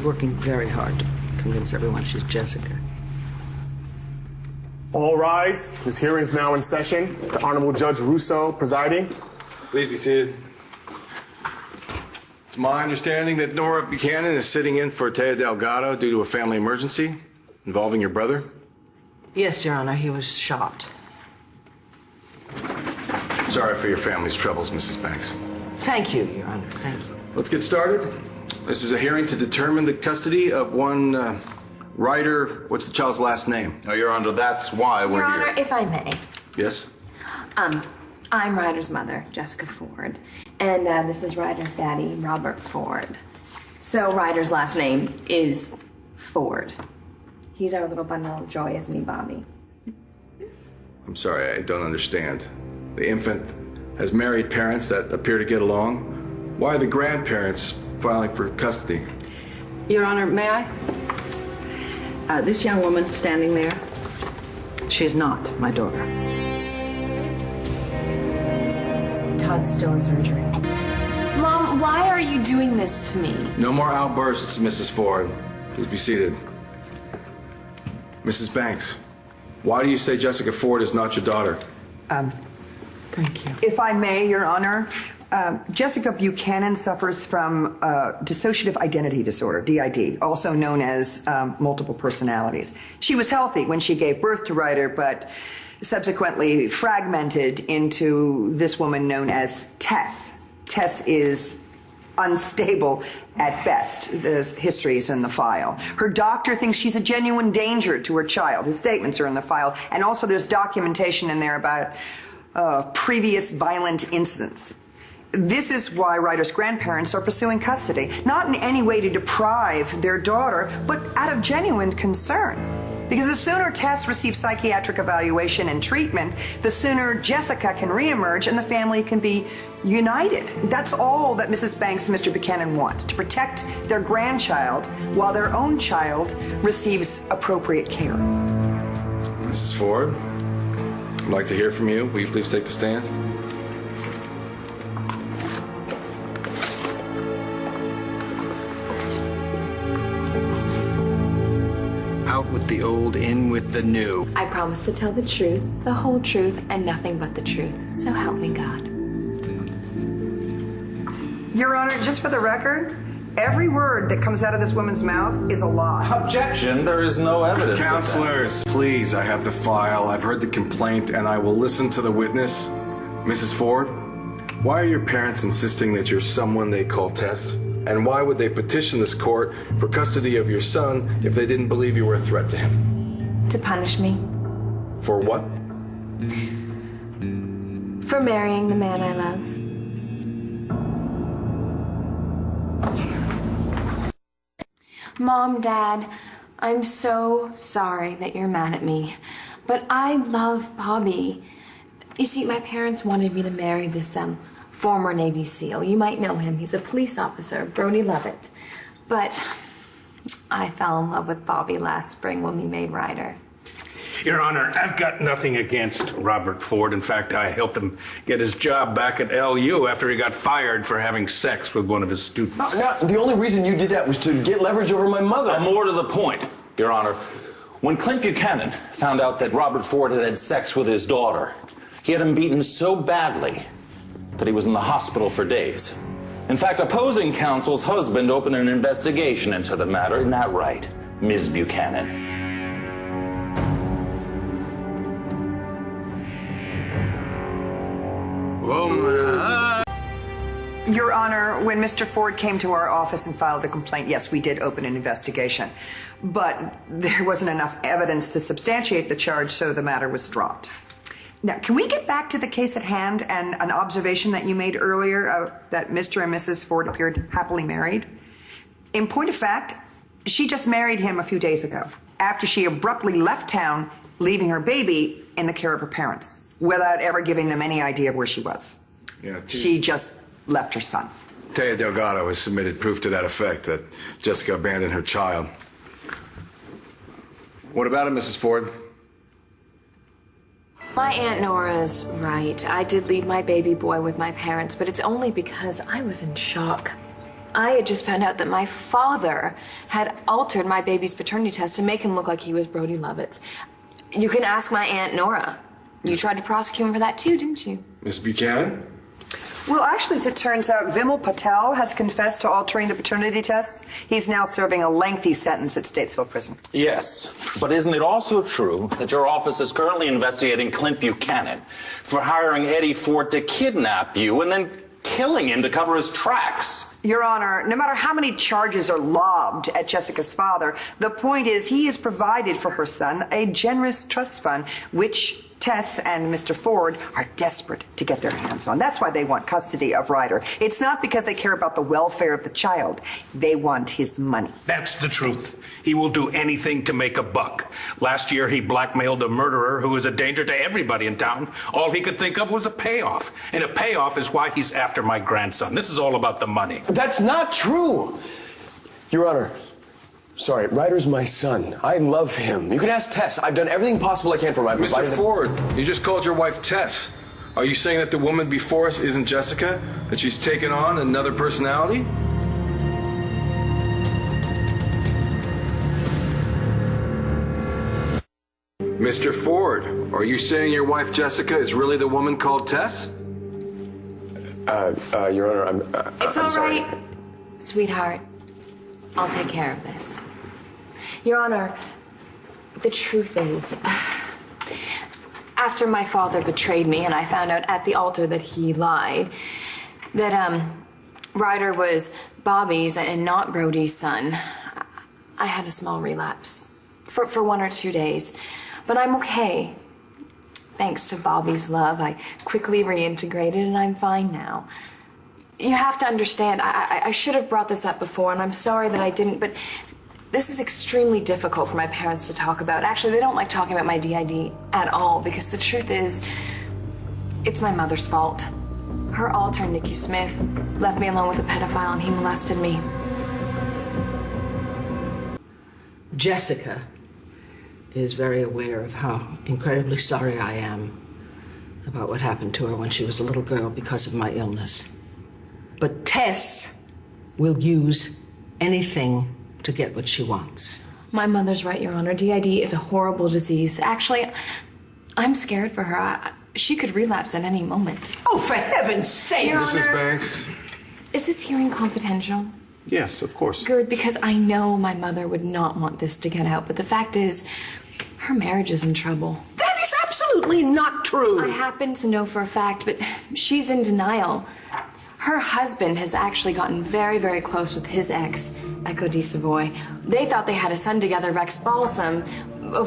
working very hard to convince everyone she's Jessica. All rise. This hearing is now in session. The Honorable Judge Russo presiding. Please be seated. It's my understanding that Nora Buchanan is sitting in for Taya Delgado due to a family emergency involving your brother. Yes, Your Honor, he was shot. Sorry for your family's troubles, Mrs. Banks. Thank you, Your Honor. Thank you. Let's get started. This is a hearing to determine the custody of one Ryder. What's the child's last name? Oh, Your Honor, that's why we're Your here. Honor, if I may. Yes? I'm Ryder's mother, Jessica Ford, and this is Ryder's daddy, Robert Ford. So Ryder's last name is Ford. He's our little bundle of joy, isn't he, Bobby? I'm sorry, I don't understand. The infant has married parents that appear to get along. Why are the grandparents filing for custody? Your Honor, may I? This young woman standing there, she is not my daughter. Todd's still in surgery. Mom, why are you doing this to me? No more outbursts, Mrs. Ford. Please be seated. Mrs. Banks, why do you say Jessica Ford is not your daughter? Thank you. If I may, Your Honor, Jessica Buchanan suffers from dissociative identity disorder, DID, also known as multiple personalities. She was healthy when she gave birth to Ryder, but subsequently fragmented into this woman known as Tess. Tess is unstable at best. There's histories in the file. Her doctor thinks she's a genuine danger to her child. His statements are in the file. And also there's documentation in there about previous violent incidents. This is why Ryder's grandparents are pursuing custody, not in any way to deprive their daughter, but out of genuine concern. Because the sooner Tess receives psychiatric evaluation and treatment, the sooner Jessica can reemerge and the family can be united. That's all that Mrs. Banks and Mr. Buchanan want, to protect their grandchild while their own child receives appropriate care. Mrs. Ford, I'd like to hear from you. Will you please take the stand? Out with the old, in with the new. I promise to tell the truth, the whole truth, and nothing but the truth. So help me God. Your Honor, just for the record, every word that comes out of this woman's mouth is a lie. Objection, there is no evidence of that. Counselors, please, I have the file. I've heard the complaint, and I will listen to the witness. Mrs. Ford, why are your parents insisting that you're someone they call Tess? And why would they petition this court for custody of your son if they didn't believe you were a threat to him? To punish me. For what? For marrying the man I love. Mom, Dad, I'm so sorry that you're mad at me, but I love Bobby. You see, my parents wanted me to marry this, former Navy SEAL. You might know him. He's a police officer, Brody Lovett. But I fell in love with Bobby last spring when we made Ryder. Your Honor, I've got nothing against Robert Ford. In fact, I helped him get his job back at LU after he got fired for having sex with one of his students. No, the only reason you did that was to get leverage over my mother. More to the point, Your Honor, when Clint Buchanan found out that Robert Ford had had sex with his daughter, he had him beaten so badly that he was in the hospital for days. In fact, opposing counsel's husband opened an investigation into the matter. Isn't that right, Ms. Buchanan? Your Honor, when Mr. Ford came to our office and filed a complaint, yes, we did open an investigation. But there wasn't enough evidence to substantiate the charge, so the matter was dropped. Now, can we get back to the case at hand and an observation that you made earlier that Mr. and Mrs. Ford appeared happily married? In point of fact, she just married him a few days ago after she abruptly left town, leaving her baby in the care of her parents without ever giving them any idea of where she was. Yeah, she just left her son. Taya Delgado has submitted proof to that effect that Jessica abandoned her child. What about it, Mrs. Ford? My Aunt Nora's right. I did leave my baby boy with my parents, but it's only because I was in shock. I had just found out that my father had altered my baby's paternity test to make him look like he was Brody Lovett's. You can ask my Aunt Nora. You tried to prosecute him for that too, didn't you? Miss Buchanan? Well, actually, as it turns out, Vimal Patel has confessed to altering the paternity tests. He's now serving a lengthy sentence at Statesville Prison. Yes, but isn't it also true that your office is currently investigating Clint Buchanan for hiring Eddie Ford to kidnap you and then killing him to cover his tracks? Your Honor, no matter how many charges are lobbed at Jessica's father, the point is he has provided for her son a generous trust fund, which Tess and Mr. Ford are desperate to get their hands on. That's why they want custody of Ryder. It's not because they care about the welfare of the child. They want his money. That's the truth. He will do anything to make a buck. Last year, he blackmailed a murderer who was a danger to everybody in town. All he could think of was a payoff. And a payoff is why he's after my grandson. This is all about the money. That's not true. Your Honor, sorry, Ryder's my son. I love him. You can ask Tess. I've done everything possible I can for Ryder. Mr. Ford, you just called your wife Tess. Are you saying that the woman before us isn't Jessica? That she's taken on another personality? Mr. Ford, are you saying your wife Jessica is really the woman called Tess? Your Honor, It's I'm all sorry. right, sweetheart. I'll take care of this. Your Honor, the truth is, after my father betrayed me and I found out at the altar that he lied, that Ryder was Bobby's and not Brody's son, I had a small relapse for 1 or 2 days. But I'm okay. Thanks to Bobby's love, I quickly reintegrated and I'm fine now. You have to understand, I should have brought this up before, and I'm sorry that I didn't, but this is extremely difficult for my parents to talk about. Actually, they don't like talking about my DID at all, because the truth is, it's my mother's fault. Her alter, Nikki Smith, left me alone with a pedophile and he molested me. Jessica is very aware of how incredibly sorry I am about what happened to her when she was a little girl because of my illness. But Tess will use anything to get what she wants. My mother's right, Your Honor. DID is a horrible disease. Actually, I'm scared for her. She could relapse at any moment. Oh, for heaven's sake! Your Mrs. Honor, Banks? is this hearing confidential? Yes, of course. Good, because I know my mother would not want this to get out. But the fact is, her marriage is in trouble. That is absolutely not true. I happen to know for a fact, but she's in denial. Her husband has actually gotten very, very close with his ex, Echo de Savoy. They thought they had a son together, Rex Balsam,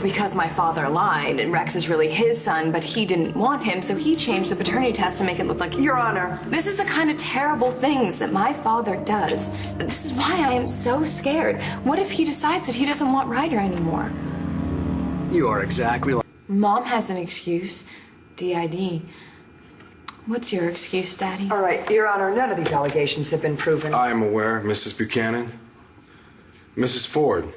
because my father lied, and Rex is really his son, but he didn't want him, so he changed the paternity test to make it look like... Your Honor. This is the kind of terrible things that my father does. This is why I am so scared. What if he decides that he doesn't want Ryder anymore? You are exactly right. Mom has an excuse. DID. What's your excuse, Daddy? All right, Your Honor, none of these allegations have been proven. I am aware, Mrs. Buchanan. Mrs. Ford,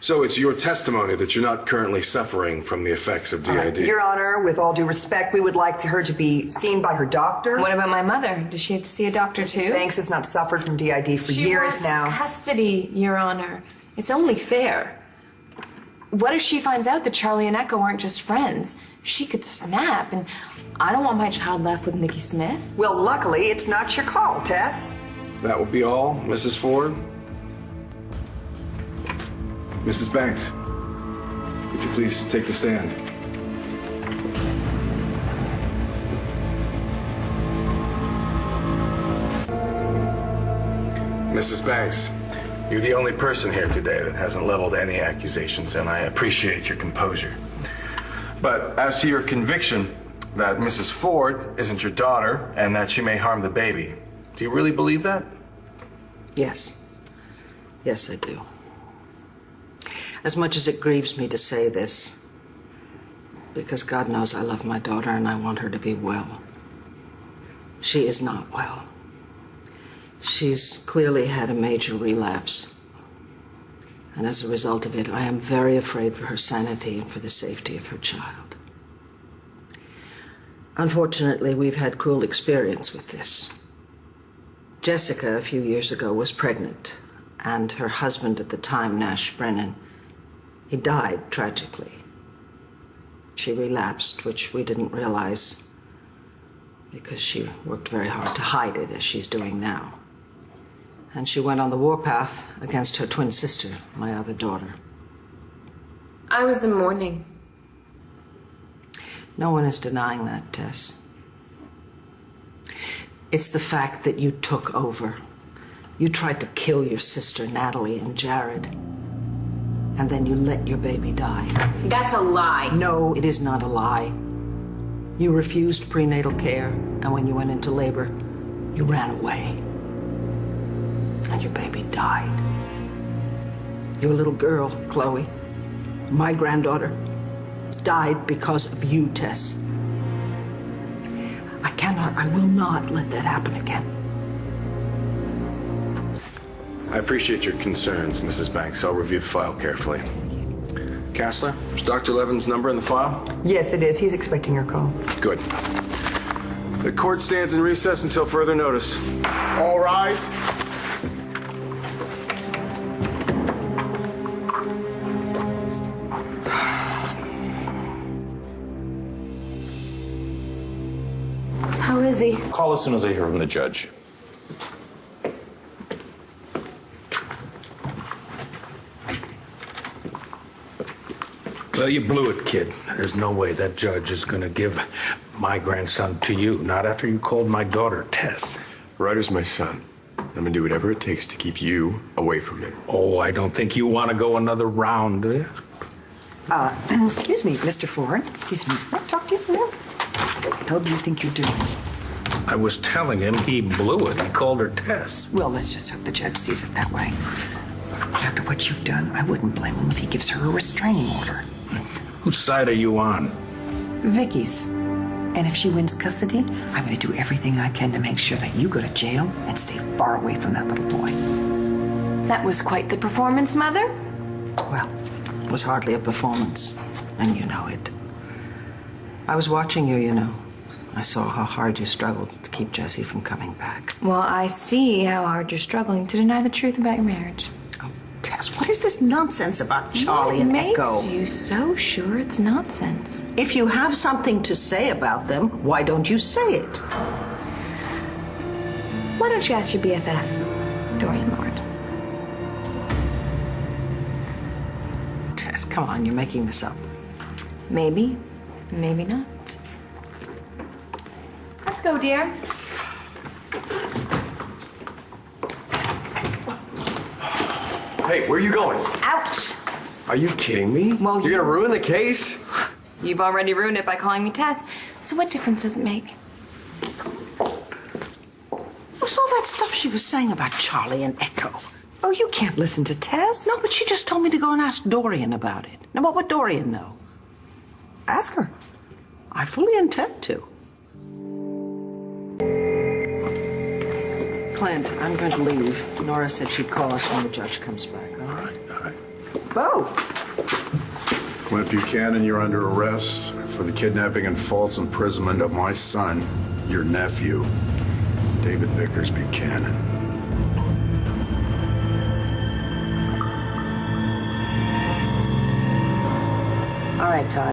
so it's your testimony that you're not currently suffering from the effects of DID. Your Honor, with all due respect, we would like her to be seen by her doctor. What about my mother? Does she have to see a doctor too? Banks has not suffered from DID for She years wants now. custody, Your Honor. It's only fair. What if she finds out that Charlie and Echo aren't just friends? She could snap, and I don't want my child left with Nikki Smith. Well, luckily, it's not your call, Tess. That will be all, Mrs. Ford. Mrs. Banks, could you please take the stand? Mrs. Banks, you're the only person here today that hasn't leveled any accusations, and I appreciate your composure. But as to your conviction that Mrs. Ford isn't your daughter and that she may harm the baby, do you really believe that? Yes. Yes, I do. As much as it grieves me to say this, because God knows I love my daughter and I want her to be well. She is not well. She's clearly had a major relapse. And as a result of it, I am very afraid for her sanity and for the safety of her child. Unfortunately, we've had cruel experience with this. Jessica, a few years ago, was pregnant, and her husband at the time, Nash Brennan, he died tragically. She relapsed, which we didn't realize because she worked very hard to hide it, as she's doing now. And she went on the warpath against her twin sister, my other daughter. I was in mourning. No one is denying that, Tess. It's the fact that you took over. You tried to kill your sister, Natalie, and Jared. And then you let your baby die. That's a lie. No, it is not a lie. You refused prenatal care, and when you went into labor, you ran away. And your baby died. Your little girl, Chloe, my granddaughter, died because of you, Tess. I will not let that happen again. I appreciate your concerns, Mrs. Banks. I'll review the file carefully. Counselor, is Dr. Levin's number in the file? Yes, it is. He's expecting your call. Good. The court stands in recess until further notice. All rise. How is he? Call as soon as I hear from the judge. Well, you blew it, kid. There's no way that judge is going to give my grandson to you, not after you called my daughter, Tess. Ryder's my son. I'm gonna do whatever it takes to keep you away from him. Oh, I don't think you want to go another round, do you? Excuse me, Mr. Ford. Excuse me. Can I talk to you for a minute? How do you think you're doing? I was telling him he blew it. He called her Tess. Well, let's just hope the judge sees it that way. After what you've done, I wouldn't blame him if he gives her a restraining order. Whose side are you on? Vicky's. And if she wins custody, I'm going to do everything I can to make sure that you go to jail and stay far away from that little boy. That was quite the performance, Mother. Well, it was hardly a performance, and you know it. I was watching you, you know. I saw how hard you struggled to keep Jesse from coming back. Well, I see how hard you're struggling to deny the truth about your marriage. Oh, Tess, what is this nonsense about Charlie and Echo? What makes you so sure it's nonsense? If you have something to say about them, why don't you say it? Why don't you ask your BFF, Dorian Lord? Tess, come on, you're making this up. Maybe, maybe not. Let's go, dear. Hey, where are you going? Ouch! Are you kidding me? Well, You're gonna ruin the case? You've already ruined it by calling me Tess, so what difference does it make? What's all that stuff she was saying about Charlie and Echo? Oh, you can't listen to Tess. No, but she just told me to go and ask Dorian about it. Now, what would Dorian know? Ask her. I fully intend to. Clint, I'm going to leave. Nora said she'd call us when the judge comes back, all right? All right. Bo. Clint Buchanan, you're under arrest for the kidnapping and false imprisonment of my son, your nephew, David Vickers Buchanan. All right, Todd.